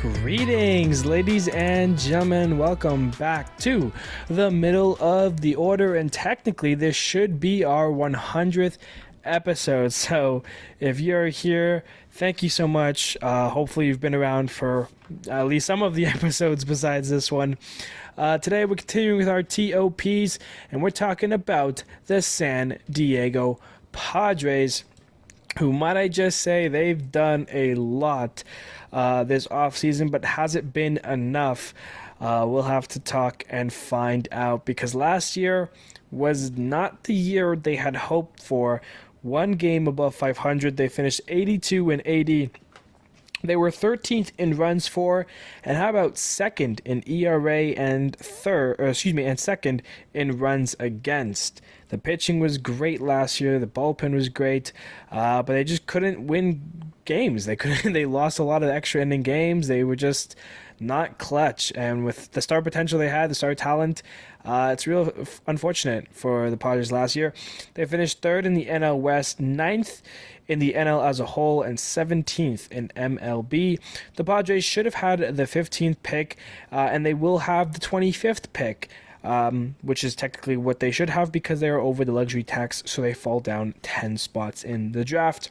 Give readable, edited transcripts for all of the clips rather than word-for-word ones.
Greetings, ladies and gentlemen. Welcome back to the middle of the order, and technically this should be our 100th episode. So if you're here, thank you so much. Hopefully you've been around for at least some of the episodes besides this one. Today we're continuing with our TOPs, and we're talking about the San Diego Padres, who, might I just say, they've done a lot this offseason, but has it been enough? We'll have to talk and find out, because last year was not the year they had hoped for. One game above 500, they finished 82-80. They were 13th in runs for, and how about second in ERA and second in runs against. The pitching was great last year. The bullpen was great, but they just couldn't win games. They lost a lot of extra inning games. They were just not clutch, and with the star potential they had, the star talent, it's real unfortunate for the Padres last year. They finished third in the NL West, ninth in the NL as a whole, and 17th in MLB. The Padres should have had the 15th pick, and they will have the 25th pick, which is technically what they should have because they are over the luxury tax, so they fall down 10 spots in the draft.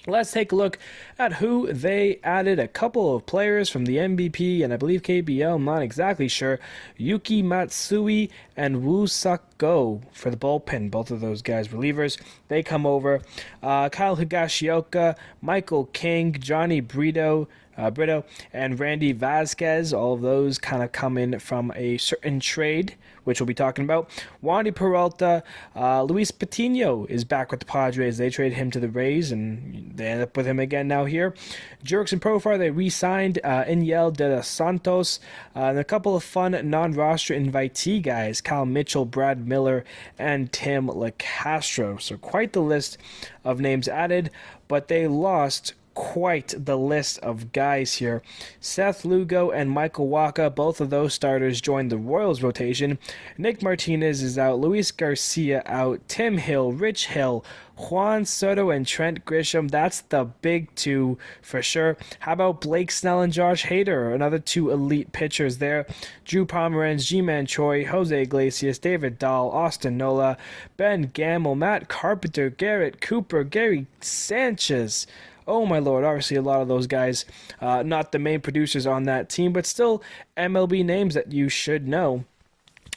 Let's take a look at who they added. A couple of players from the MVP and I believe KBL, I'm not exactly sure. Yuki Matsui and Woo Suk-go for the bullpen. Both of those guys relievers. They come over. Kyle Higashioka, Michael King, Johnny Brito, and Randy Vasquez. All of those kind of come in from a certain trade, which we'll be talking about. Wandy Peralta, Luis Patino is back with the Padres. They traded him to the Rays, and they end up with him again now here. Jurickson Profar, they re-signed Inyel de los Santos, and a couple of fun non-roster invitee guys, Kyle Mitchell, Brad Miller, and Tim LaCastro. So quite the list of names added, but they lost quite the list of guys here. Seth Lugo and Michael Wacha, both of those starters, joined the Royals rotation. Nick Martinez is out, Luis Garcia out, Tim Hill, Rich Hill, Juan Soto, and Trent Grisham. That's the big two for sure. How about Blake Snell and Josh Hader? Another two elite pitchers there. Drew Pomeranz, G-Man Choi, Jose Iglesias, David Dahl, Austin Nola, Ben Gamble, Matt Carpenter, Garrett Cooper, Gary Sanchez. Oh my lord, obviously a lot of those guys, not the main producers on that team, but still MLB names that you should know.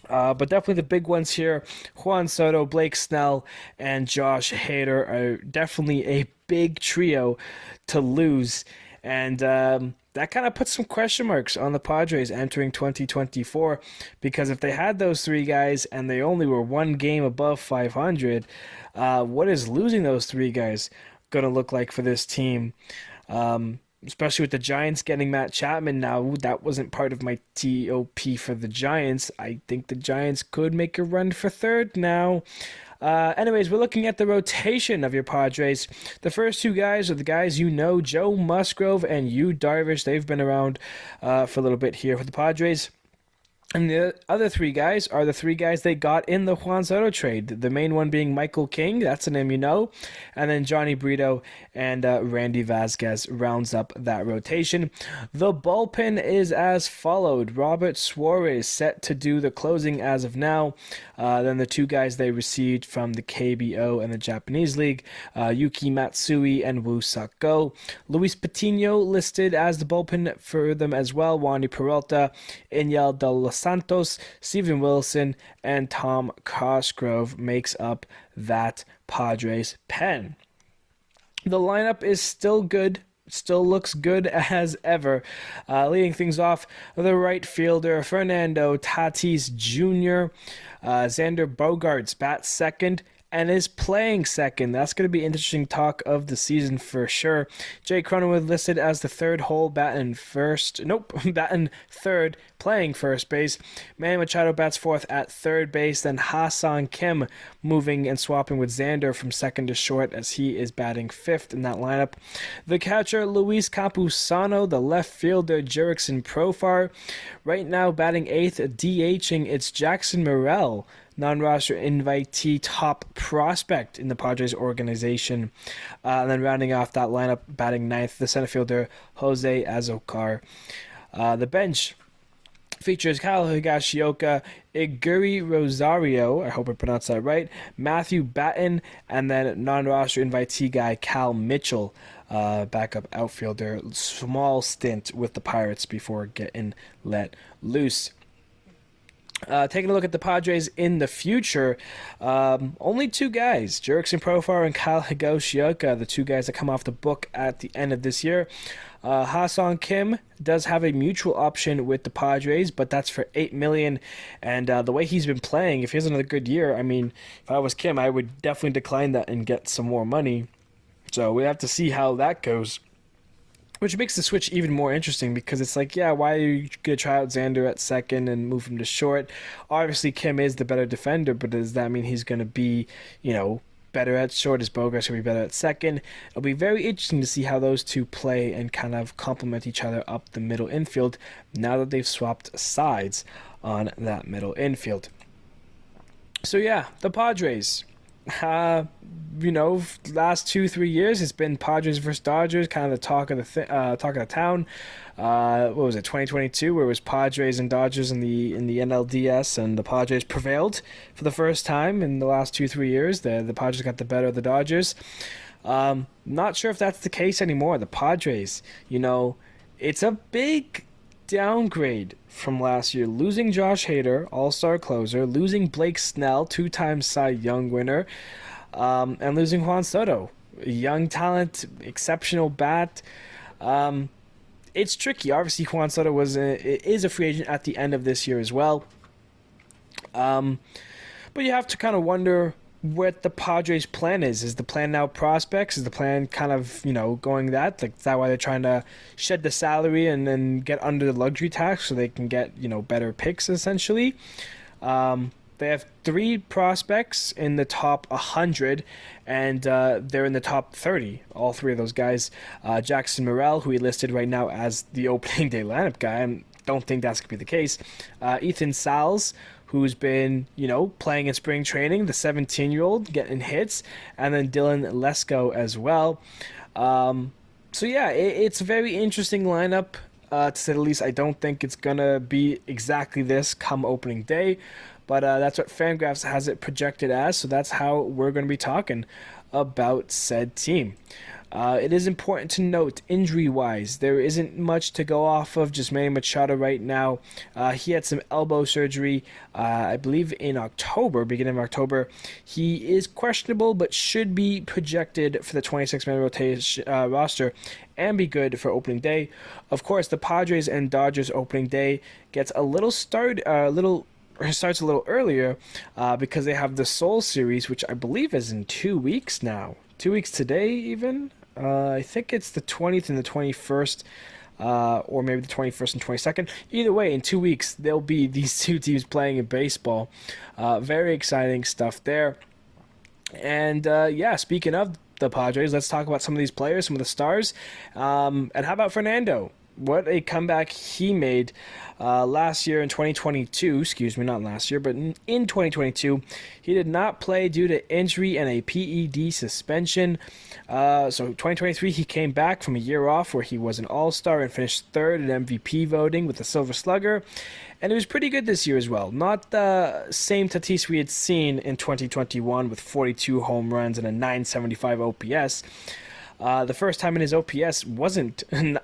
But definitely the big ones here, Juan Soto, Blake Snell, and Josh Hader are definitely a big trio to lose. And that kind of puts some question marks on the Padres entering 2024, because if they had those three guys and they only were one game above 500, what is losing those three guys going to look like for this team? Especially with the Giants getting Matt Chapman now. That wasn't part of my TOP for the Giants. I think the Giants could make a run for third now. Anyways, we're looking at the rotation of your Padres. The first two guys are the guys you know, Joe Musgrove and Yu Darvish. They've been around for a little bit here for the Padres. And the other three guys are the three guys they got in the Juan Soto trade. The main one being Michael King, that's a name you know. And then Johnny Brito and Randy Vasquez rounds up that rotation. The bullpen is as followed. Robert Suarez set to do the closing as of now. Then the two guys they received from the KBO and the Japanese League, Yuki Matsui and Woo Suk-go. Luis Patino listed as the bullpen for them as well. Wandy Peralta, Inyel de los Santos, Steven Wilson, and Tom Cosgrove makes up that Padres pen. The lineup is still good. Still looks good as ever. Leading things off, the right fielder, Fernando Tatis Jr. Xander Bogaerts bats second and is playing second. That's going to be interesting talk of the season for sure. Jay Cronenworth listed as the third hole, batting third, playing first base. Manny Machado bats fourth at third base. Then Ha-Seong Kim moving and swapping with Xander from second to short as he is batting fifth in that lineup. The catcher, Luis Campusano. The left fielder, Jurickson Profar. Right now batting eighth, DHing, it's Jackson Morrell. non-roster invitee top prospect in the Padres organization. And then rounding off that lineup, batting ninth, the center fielder Jose Azocar. The bench features Kyle Higashioka, Iguri Rosario, I hope I pronounced that right, Matthew Batten, and then non-roster invitee guy Cal Mitchell, backup outfielder. Small stint with the Pirates before getting let loose. Taking a look at the Padres in the future, only two guys, Jurickson Profar and Kyle Higashioka, the two guys that come off the book at the end of this year. Ha-Seong Kim does have a mutual option with the Padres, but that's for $8 million. And the way he's been playing, if he has another good year, I mean, if I was Kim, I would definitely decline that and get some more money. So we have to see how that goes. Which makes the switch even more interesting because it's like, yeah, why are you going to try out Xander at second and move him to short? Obviously, Kim is the better defender, but does that mean he's going to be, better at short? Is Bogarts going to be better at second? It'll be very interesting to see how those two play and kind of complement each other up the middle infield now that they've swapped sides on that middle infield. So, yeah, the Padres. Last 2-3 years it's been Padres versus Dodgers, kind of the talk of the town. What was it, 2022, where it was Padres and Dodgers in the NLDS, and the Padres prevailed for the first time in the last 2-3 years. The Padres got the better of the Dodgers. Not sure if that's the case anymore. The Padres, it's a big downgrade from last year, losing Josh Hader, all-star closer, losing Blake Snell, 2-time Cy Young winner, and losing Juan Soto, young talent, exceptional bat. It's tricky. Obviously, Juan Soto is a free agent at the end of this year as well. But you have to kind of wonder what the Padres' plan is. Is the plan now prospects? Is the plan kind of, going that? Like, is that why they're trying to shed the salary and then get under the luxury tax so they can get, better picks, essentially? They have 3 prospects in the top 100, and they're in the top 30, all 3 of those guys. Jackson Morrell, who we listed right now as the opening day lineup guy, I don't think that's going to be the case. Ethan Sals, who's been, playing in spring training, the 17-year-old, getting hits, and then Dylan Lesko as well. It's a very interesting lineup, to say the least. I don't think it's going to be exactly this come opening day, but that's what Fangraphs has it projected as, so that's how we're going to be talking about said team. It is important to note, injury-wise, there isn't much to go off of. Just Manny Machado right now. He had some elbow surgery, I believe, in October, beginning of October. He is questionable, but should be projected for the 26-man rotation roster and be good for opening day. Of course, the Padres and Dodgers opening day gets starts a little earlier because they have the Seoul series, which I believe is in 2 weeks now. 2 weeks today, even. I think it's the 20th and the 21st, or maybe the 21st and 22nd. Either way, in 2 weeks, there'll be these two teams playing in baseball. Very exciting stuff there. And, speaking of the Padres, let's talk about some of these players, some of the stars. And how about Fernando? What a comeback he made last year in 2022. Excuse me, not last year, but in 2022. He did not play due to injury and a PED suspension. So 2023, he came back from a year off where he was an all-star and finished third in MVP voting with the Silver Slugger. And it was pretty good this year as well. Not the same Tatis we had seen in 2021 with 42 home runs and a 975 OPS. The first time in his OPS didn't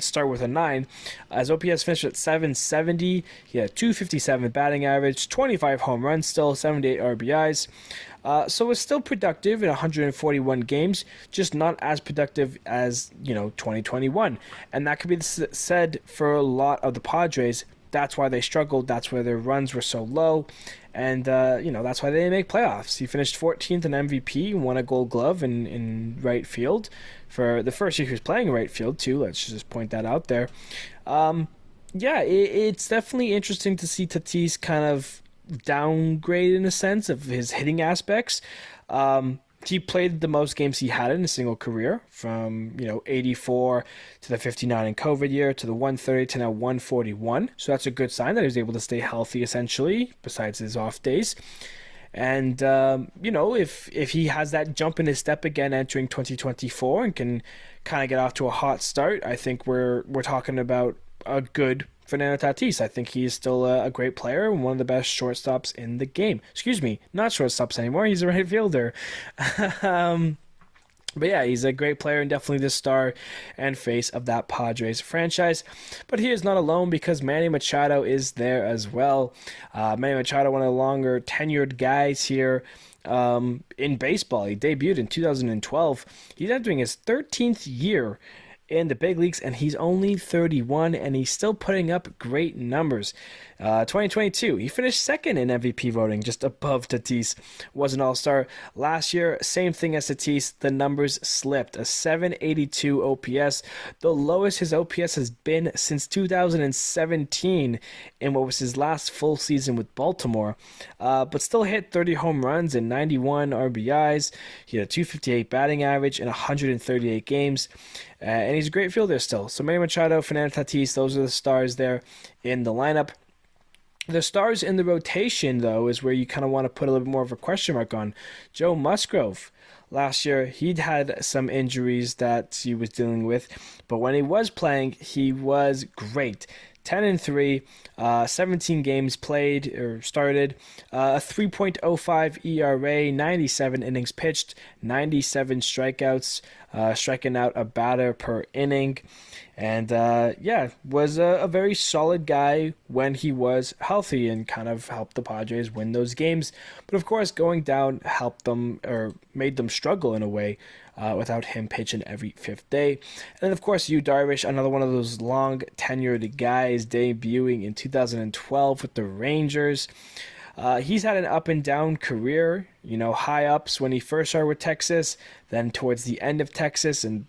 start with a 9. His OPS finished at 770. He had 257 batting average, 25 home runs, still 78 RBIs. So it's still productive in 141 games, just not as productive as 2021. And that could be said for a lot of the Padres. That's why they struggled. That's why their runs were so low. And, that's why they didn't make playoffs. He finished 14th in MVP, won a Gold Glove in right field for the first year he was playing in right field, too. Let's just point that out there. It's definitely interesting to see Tatis kind of downgrade in a sense of his hitting aspects. He played the most games he had in a single career, from 84 to the 59 in COVID year to the 130 to now 141. So that's a good sign that he was able to stay healthy essentially, besides his off days. And if he has that jump in his step again entering 2024 and can kind of get off to a hot start, I think we're talking about a good Fernando Tatis. I think he's still a great player and one of the best shortstops in the game. Excuse me, not shortstops anymore. He's a right fielder. But yeah, he's a great player and definitely the star and face of that Padres franchise. But he is not alone, because Manny Machado is there as well. Manny Machado, one of the longer tenured guys here in baseball. He debuted in 2012. He's entering his 13th year in the big leagues, and he's only 31, and he's still putting up great numbers. 2022, he finished second in MVP voting, just above Tatis. Was an all-star. Last year, same thing as Tatis, the numbers slipped. A 782 OPS, the lowest his OPS has been since 2017 in what was his last full season with Baltimore. But still hit 30 home runs and 91 RBIs. He had a 258 batting average in 138 games. And he's a great fielder still. So Manny Machado, Fernando Tatis, those are the stars there in the lineup. The stars in the rotation, though, is where you kind of want to put a little bit more of a question mark on. Joe Musgrove. Last year, he'd had some injuries that he was dealing with, but when he was playing, he was great. 10-3, 17 games played or started, a 3.05 ERA, 97 innings pitched, 97 strikeouts, striking out a batter per inning. And was a very solid guy when he was healthy and kind of helped the Padres win those games. But of course, going down helped them, or made them struggle in a way, without him pitching every fifth day. And then, of course, Yu Darvish, another one of those long tenured guys, debuting in 2012 with the Rangers. He's had an up and down career, high ups when he first started with Texas, then towards the end of Texas and,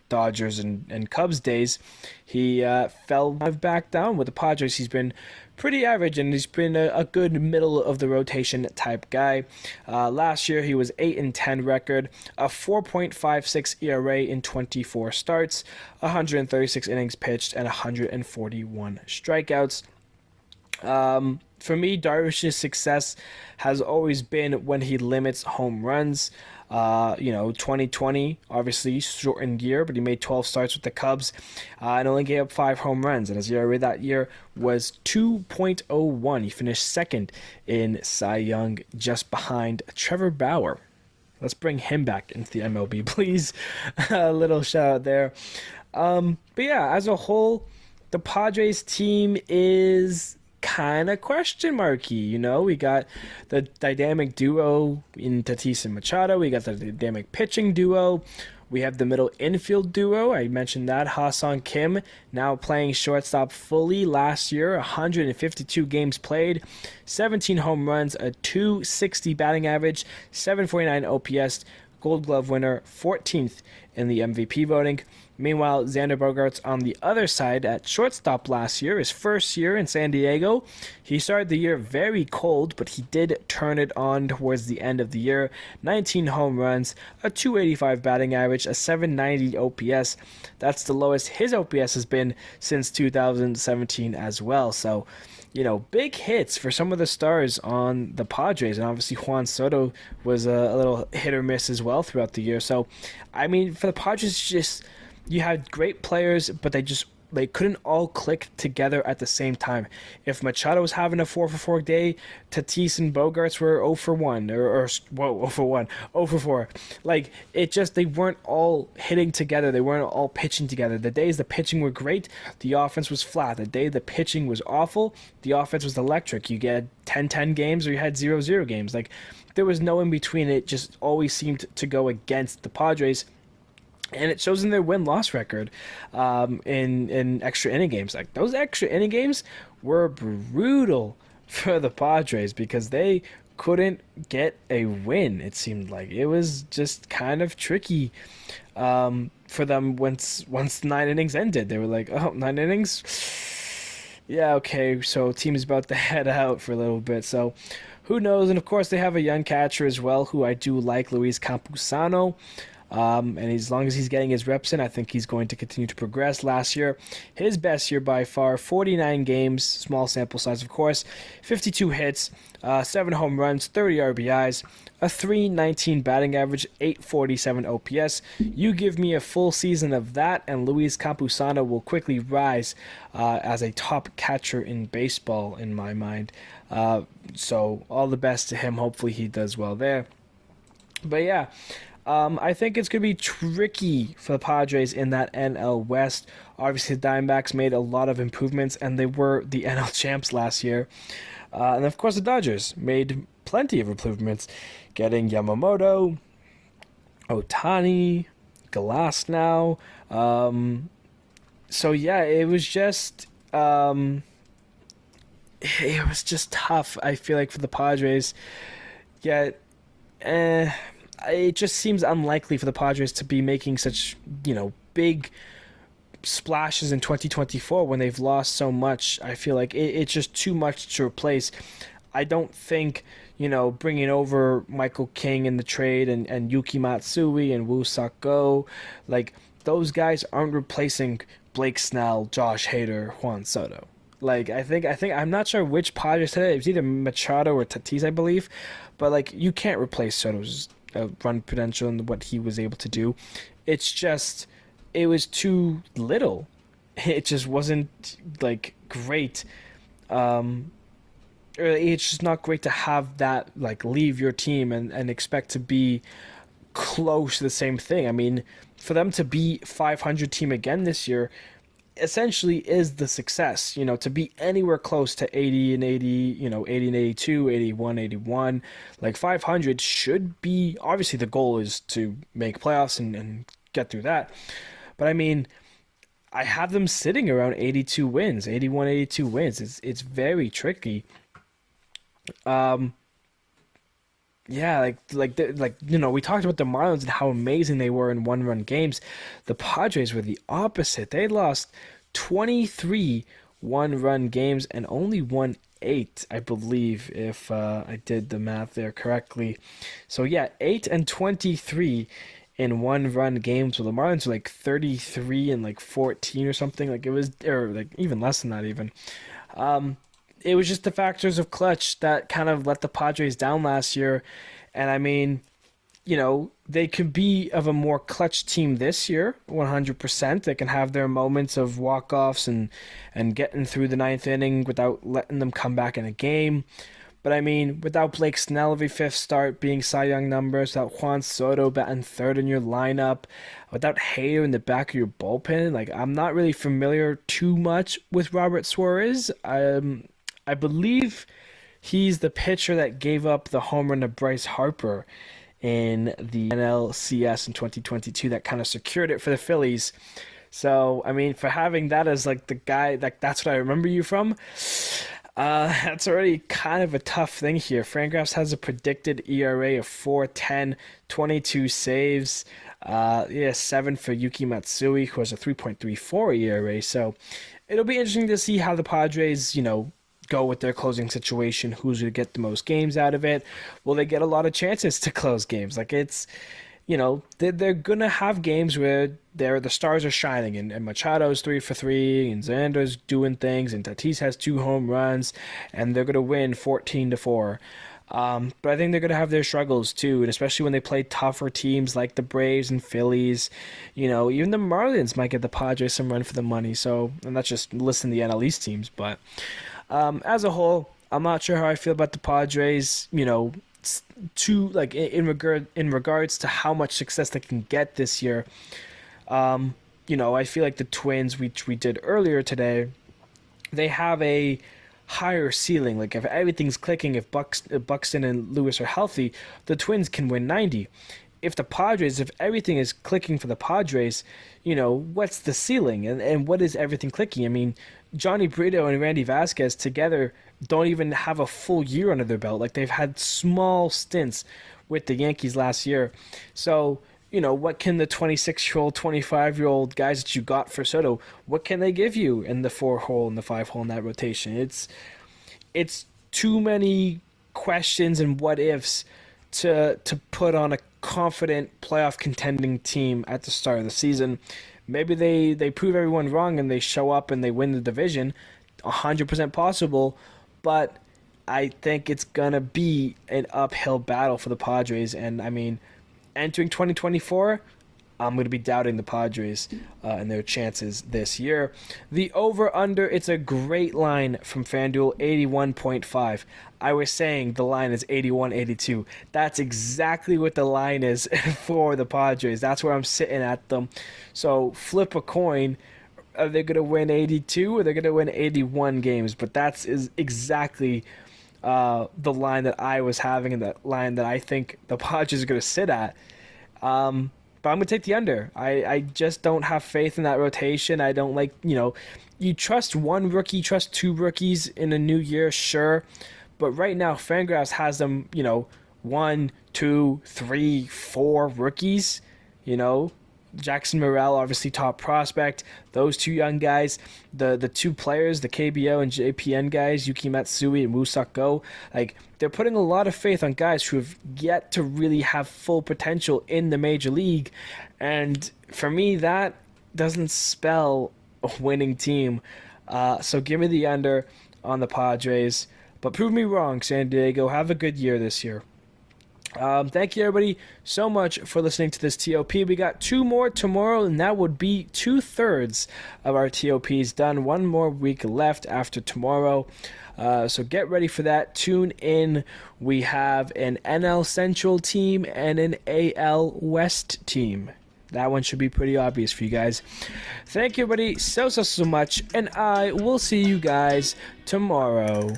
Dodgers and Cubs days, he fell back down with the Padres. He's been pretty average, and he's been a good middle of the rotation type guy. Last year, he was 8-10 record, a 4.56 ERA in 24 starts, 136 innings pitched, and 141 strikeouts. For me, Darvish's success has always been when he limits home runs. 2020, obviously shortened year, but he made 12 starts with the Cubs and only gave up 5 home runs. And his ERA that year was 2.01. He finished second in Cy Young, just behind Trevor Bauer. Let's bring him back into the MLB, please. A little shout out there. But yeah, as a whole, the Padres team is kind of question marky. We got the dynamic duo in Tatis and Machado. We got the dynamic pitching duo. We have the middle infield duo. I mentioned that. Ha-Seong Kim now playing shortstop fully. Last year, 152 games played, 17 home runs, a 260 batting average, 749 OPS, Gold Glove winner, 14th in the MVP voting. Meanwhile, Xander Bogaerts on the other side at shortstop last year, his first year in San Diego. He started the year very cold, but he did turn it on towards the end of the year. 19 home runs, a 285 batting average, a 790 OPS. That's the lowest his OPS has been since 2017 as well. So, big hits for some of the stars on the Padres. And obviously Juan Soto was a little hit or miss as well throughout the year. So, I mean, for the Padres, you had great players, but they couldn't all click together at the same time. If Machado was having a 4-for-4 day, Tatis and Bogaerts were 0-for-1, or 0-for-1, 0-for-4. They weren't all hitting together. They weren't all pitching together. The days the pitching were great, the offense was flat. The day the pitching was awful, the offense was electric. You get 10-10 games, or you had 0-0 games. There was no in between. It just always seemed to go against the Padres. And it shows in their win-loss record in extra inning games. Those extra inning games were brutal for the Padres because they couldn't get a win. It seemed like it was just kind of tricky for them once 9 innings ended. They were like, 9 innings? Yeah, okay, so team's about to head out for a little bit. So who knows? And of course, they have a young catcher as well, who I do like, Luis Campusano. And as long as he's getting his reps in, I think he's going to continue to progress. Last year, his best year by far, 49 games, small sample size, of course, 52 hits, 7 home runs, 30 RBIs, a 319 batting average, 847 OPS. You give me a full season of that, and Luis Campusano will quickly rise as a top catcher in baseball, in my mind. So all the best to him. Hopefully he does well there. But yeah, I think it's going to be tricky for the Padres in that NL West. Obviously, the Diamondbacks made a lot of improvements, and they were the NL champs last year. And of course, the Dodgers made plenty of improvements, getting Yamamoto, Otani, Glass now. So yeah, it was just tough. I feel like for the Padres, yet. It just seems unlikely for the Padres to be making such, big splashes in 2024 when they've lost so much. I feel like it's just too much to replace. I don't think, bringing over Michael King in the trade and Yuki Matsui and Woo Sako, like, those guys aren't replacing Blake Snell, Josh Hader, Juan Soto. Like, I think I'm not sure which Padres said it. It was either Machado or Tatis, I believe. But, like, you can't replace Soto's run potential and what he was able to do. It's just, it was too little. It just wasn't, like, great. It's just not great to have that, like, leave your team and expect to be close to the same thing. I mean, for them to be 500 team again this year essentially is the success, to be anywhere close to 80 and 80, 80 and 82, 81, 81, like 500 should be, obviously the goal is to make playoffs and get through that. But I mean, I have them sitting around 82 wins, 81, 82 wins. It's very tricky. Yeah, we talked about the Marlins and how amazing they were in one-run games. The Padres were the opposite. They lost 23 one-run games and only won 8, I believe, if I did the math there correctly. So yeah, 8 and 23 in one-run games. Well, the Marlins were like 33 and like 14 or something. Like, it was, or like even less than that even. It was just the factors of clutch that kind of let the Padres down last year. And I mean, they could be of a more clutch team this year, 100%. They can have their moments of walk-offs and getting through the ninth inning without letting them come back in a game. But I mean, without Blake Snell every fifth start being Cy Young numbers, without Juan Soto batting third in your lineup, without Hader in the back of your bullpen, like, I'm not really familiar too much with Robert Suarez. I believe he's the pitcher that gave up the home run to Bryce Harper in the NLCS in 2022 that kind of secured it for the Phillies. So, I mean, for having that as, like, the guy, like, that's what I remember you from, that's already kind of a tough thing here. Fangraphs has a predicted ERA of 4.10, 22 saves, 7 for Yuki Matsui, who has a 3.34 ERA. So, it'll be interesting to see how the Padres, go with their closing situation. Who's going to get the most games out of it? Will they get a lot of chances to close games? Like, it's, they're going to have games where the stars are shining, and Machado's 3 for 3, and Xander's doing things, and Tatis has 2 home runs, and they're going to win 14-4. But I think they're going to have their struggles too, and especially when they play tougher teams like the Braves and Phillies. Even the Marlins might give the Padres some run for the money. So, and that's just listing the NL East teams, but as a whole, I'm not sure how I feel about the Padres, in regards to how much success they can get this year. I feel like the Twins, which we did earlier today, they have a higher ceiling. Like, if everything's clicking, if Buxton and Lewis are healthy, the Twins can win 90. If everything is clicking for the Padres, what's the ceiling and what is everything clicking? I mean, Johnny Brito and Randy Vasquez together don't even have a full year under their belt. Like, they've had small stints with the Yankees last year. So, what can the 26-year-old, 25-year-old guys that you got for Soto, what can they give you in the 4-hole and the 5-hole in that rotation? It's too many questions and what ifs to put on a confident playoff contending team at the start of the season. Maybe they prove everyone wrong and they show up and they win the division. 100% possible, but I think it's going to be an uphill battle for the Padres. And, I mean, entering 2024, I'm going to be doubting the Padres and their chances this year. The over-under, it's a great line from FanDuel, 81.5. I was saying the line is 81-82. That's exactly what the line is for the Padres. That's where I'm sitting at them. So flip a coin. Are they going to win 82 or they're going to win 81 games? But that's exactly the line that I was having and the line that I think the Padres are going to sit at. But I'm going to take the under. I just don't have faith in that rotation. I don't like, you trust one rookie, trust two rookies in a new year, sure. But right now, Fangraphs has them, 1, 2, 3, 4 rookies, Jackson Morrell, obviously top prospect. Those two young guys, the two players, the KBO and JPN guys, Yuki Matsui and Woo-Suk Go, they're putting a lot of faith on guys who have yet to really have full potential in the major league. And for me, that doesn't spell a winning team. So give me the under on the Padres. But prove me wrong, San Diego. Have a good year this year. Thank you, everybody, so much for listening to this TOP. We got 2 more tomorrow, and that would be 2/3 of our TOPs done. 1 more week left after tomorrow. So get ready for that. Tune in. We have an NL Central team and an AL West team. That one should be pretty obvious for you guys. Thank you, everybody, so much, and I will see you guys tomorrow.